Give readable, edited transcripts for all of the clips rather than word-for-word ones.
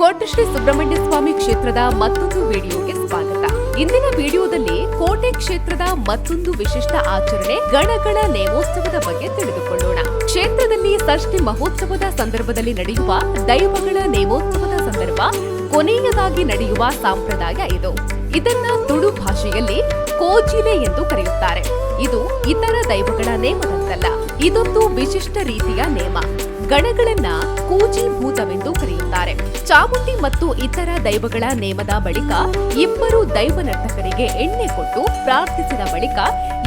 ಕೋಟೆ ಶ್ರೀ ಸುಬ್ರಹ್ಮಣ್ಯ ಸ್ವಾಮಿ ಕ್ಷೇತ್ರದ ಮತ್ತೊಂದು ವಿಡಿಯೋಗೆ ಸ್ವಾಗತ. ಇಂದಿನ ವಿಡಿಯೋದಲ್ಲಿ ಕೋಟೆ ಕ್ಷೇತ್ರದ ಮತ್ತೊಂದು ವಿಶಿಷ್ಟ ಆಚರಣೆ ಗಣಗಳ ನೇಮೋತ್ಸವದ ಬಗ್ಗೆ ತಿಳಿದುಕೊಳ್ಳೋಣ. ಕ್ಷೇತ್ರದಲ್ಲಿ ಷಷ್ಠಿ ಮಹೋತ್ಸವದ ಸಂದರ್ಭದಲ್ಲಿ ನಡೆಯುವ ದೈವಗಳ ನೇಮೋತ್ಸವದ ಸಂದರ್ಭ ಕೊನೆಯದಾಗಿ ನಡೆಯುವ ಸಂಪ್ರದಾಯ ಇದು. ಇದನ್ನ ತುಳು ಭಾಷೆಯಲ್ಲಿ ಕೋಜಿಲೆ ಎಂದು ಕರೆಯುತ್ತಾರೆ. ಇದು ಇತರ ದೈವಗಳ ನೇಮದಂತಲ್ಲ, ಇದೊಂದು ವಿಶಿಷ್ಟ ರೀತಿಯ ನೇಮ. ಗಣಗಳನ್ನ ಕೂಜಿಭೂತವೆಂದು ಕರೆಯುತ್ತಾರೆ. ಚಾಮುಂಡಿ ಮತ್ತು ಇತರ ದೈವಗಳ ನೇಮದ ಬಳಿಕ ಇಬ್ಬರು ದೈವ ನರ್ತಕರಿಗೆ ಎಣ್ಣೆ ಕೊಟ್ಟು ಪ್ರಾರ್ಥಿಸಿದ ಬಳಿಕ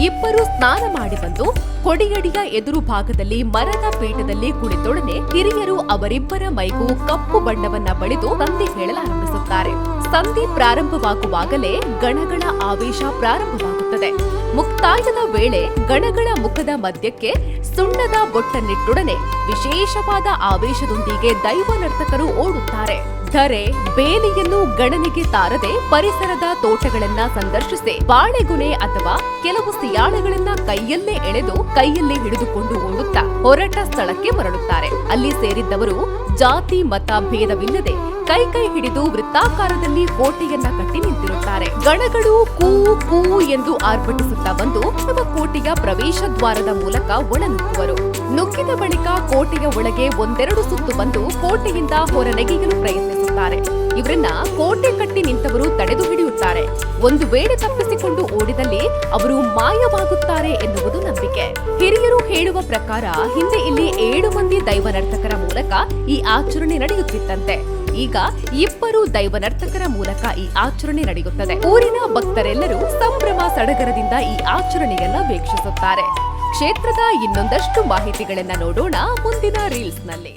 ಇಬ್ಬರು ಸ್ನಾನ ಮಾಡಿ ಬಂದು ಕೊಡಿಯಡಿಯ ಎದುರು ಭಾಗದಲ್ಲಿ ಮರದ ಪೀಠದಲ್ಲಿ ಕುಳಿತೊಡನೆ ಹಿರಿಯರು ಅವರಿಬ್ಬರ ಮೈಗೂ ಕಪ್ಪು ಬಣ್ಣವನ್ನ ಬಳಿದು ಸಂಧಿ ಹೇಳಲಾರಂಭಿಸುತ್ತಾರೆ. ಸಂಧಿ ಪ್ರಾರಂಭವಾಗುವಾಗಲೇ ಗಣಗಳ ಆವೇಶ ಪ್ರಾರಂಭವಾಗುತ್ತದೆ. ಮುಕ್ತಾಯದ ವೇಳೆ ಗಣಗಳ ಮುಖದ ಮಧ್ಯಕ್ಕೆ ಸುಣ್ಣದ ಬೊಟ್ಟನ್ನಿಟ್ಟೊಡನೆ ವಿಶೇಷವಾದ ಆವೇಶದೊಂದಿಗೆ ದೈವ ನರ್ತಕರು ಓಡುತ್ತಾರೆ. ಧರೆ ಬೇಲಿಯನ್ನು ಗಣನಿಗೆ ತಾರದೆ ಪರಿಸರದ ತೋಟಗಳನ್ನ ಸಂದರ್ಶಿಸಿ ಬಾಳೆಗೊನೆ ಅಥವಾ ಕೆಲವು ಸಿಯಾಳೆಗಳನ್ನ ಕೈಯಲ್ಲೇ ಎಳೆದು ಕೈಯಲ್ಲಿ ಹಿಡಿದುಕೊಂಡು ಓಡುತ್ತಾ ಹೊರಟ ಸ್ಥಳಕ್ಕೆ ಮರಳುತ್ತಾರೆ. ಅಲ್ಲಿ ಸೇರಿದ್ದವರು ಜಾತಿ ಮತ ಭೇದವಿಲ್ಲದೆ ಕೈ ಹಿಡಿದು ವೃತ್ತಾಕಾರದಲ್ಲಿ ಕೋಟೆಯನ್ನ ಕಟ್ಟಿ ನಿಂತಿರುತ್ತಾರೆ. ಗಣಗಳು ಕೂ ಕೂ ಎಂದು ಆರ್ಭಟಿಸುತ್ತಾ ಬಂದು ತಮ್ಮ ಕೋಟೆಯ ಪ್ರವೇಶ ದ್ವಾರದ ಮೂಲಕ ಒಳನುಗ್ಗುವರು. ನುಗ್ಗಿದ ಬಳಿಕ ಕೋಟೆಯ ಒಳಗೆ ಒಂದೆರಡು ಸುತ್ತು ಬಂದು ಕೋಟೆಯಿಂದ ಹೊರನೆಗೆಯಲು ಪ್ರಯತ್ನಿಸುತ್ತಾರೆ. ಇವರನ್ನ ಕೋಟೆ ಕಟ್ಟಿ ನಿಂತವರು ತಡೆದು ಹಿಡಿಯುತ್ತಾರೆ. ಒಂದು ವೇಳೆ ತಪ್ಪಿಸಿಕೊಂಡು ಓಡಿದಲ್ಲಿ ಅವರು ಮಾಯವಾಗುತ್ತಾರೆ ಎನ್ನುವುದು ನಂಬಿಕೆ. ಹಿರಿಯರು ಹೇಳುವ ಪ್ರಕಾರ ಹಿಂದೆ ಇಲ್ಲಿ 7 ಮಂದಿ ದೈವ ನರ್ತಕರ ಮೂಲಕ ಈ ಆಚರಣೆ ನಡೆಯುತ್ತಿತ್ತಂತೆ. ಈಗ ಇಬ್ಬರು ದೈವ ನರ್ತಕರ ಮೂಲಕ ಈ ಆಚರಣೆ ನಡೆಯುತ್ತದೆ. ಊರಿನ ಭಕ್ತರೆಲ್ಲರೂ ಸಂಭ್ರಮ ಸಡಗರದಿಂದ ಈ ಆಚರಣೆಯನ್ನ ವೀಕ್ಷಿಸುತ್ತಾರೆ. ಕ್ಷೇತ್ರದ ಇನ್ನೊಂದಷ್ಟು ಮಾಹಿತಿಗಳನ್ನ ನೋಡೋಣ ಮುಂದಿನ ರೀಲ್ಸ್ ನಲ್ಲಿ.